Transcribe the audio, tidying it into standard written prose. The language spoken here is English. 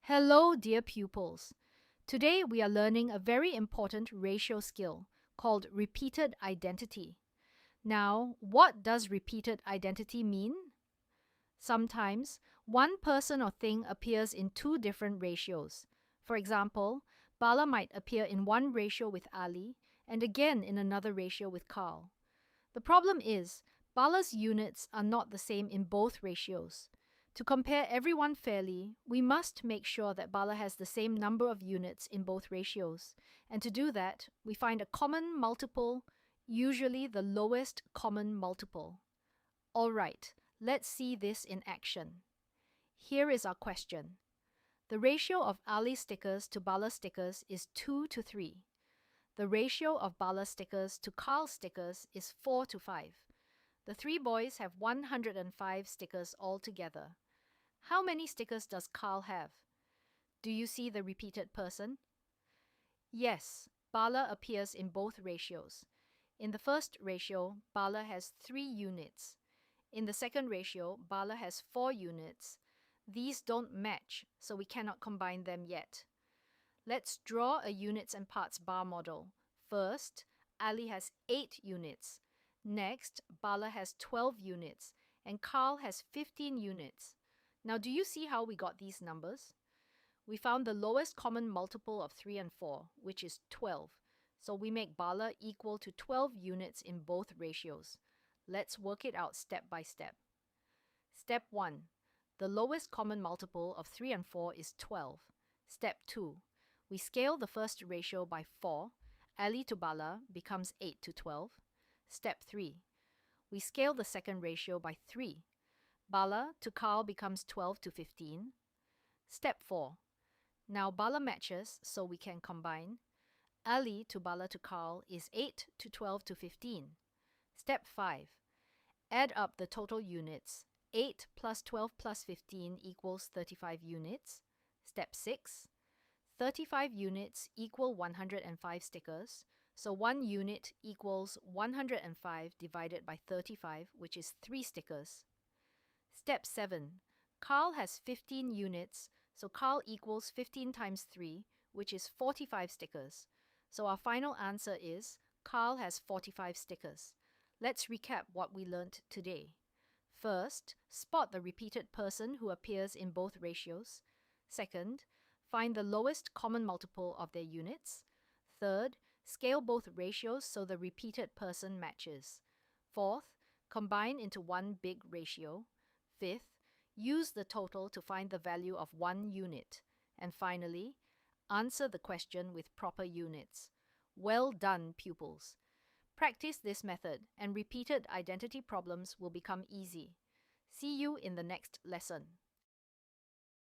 Hello, dear pupils. Today we are learning a very important ratio skill called repeated identity. Now, what does repeated identity mean? Sometimes, one person or thing appears in two different ratios. For example, Bala might appear in one ratio with Ali and again in another ratio with Carl. The problem is, Bala's units are not the same in both ratios. To compare everyone fairly, we must make sure that Bala has the same number of units in both ratios. And to do that, we find a common multiple, usually the lowest common multiple. Alright, let's see this in action. Here is our question. The ratio of Ali stickers to Bala stickers is 2 to 3. The ratio of Bala stickers to Carl stickers is 4 to 5. The three boys have 105 stickers altogether. How many stickers does Carl have? Do you see the repeated person? Yes, Bala appears in both ratios. In the first ratio, Bala has 3 units. In the second ratio, Bala has 4 units. These don't match, so we cannot combine them yet. Let's draw a units and parts bar model. First, Ali has 8 units. Next, Bala has 12 units, and Carl has 15 units. Now, do you see how we got these numbers? We found the lowest common multiple of 3 and 4, which is 12. So we make Bala equal to 12 units in both ratios. Let's work it out step by step. Step 1. The lowest common multiple of 3 and 4 is 12. Step 2. We scale the first ratio by 4. Ali to Bala becomes 8 to 12. Step 3. We scale the second ratio by 3. Bala to Carl becomes 12 to 15. Step 4. Now Bala matches, so we can combine. Ali to Bala to Carl is 8 to 12 to 15. Step 5. Add up the total units. 8 plus 12 plus 15 equals 35 units. Step 6. 35 units equal 105 stickers. So 1 unit equals 105 divided by 35, which is 3 stickers. Step 7. Carl has 15 units, so Carl equals 15 times 3, which is 45 stickers. So our final answer is Carl has 45 stickers. Let's recap what we learnt today. First, spot the repeated person who appears in both ratios. Second, find the lowest common multiple of their units. Third, scale both ratios so the repeated person matches. Fourth, combine into one big ratio. Fifth, use the total to find the value of 1 unit. And finally, answer the question with proper units. Well done, pupils. Practice this method and repeated identity problems will become easy. See you in the next lesson.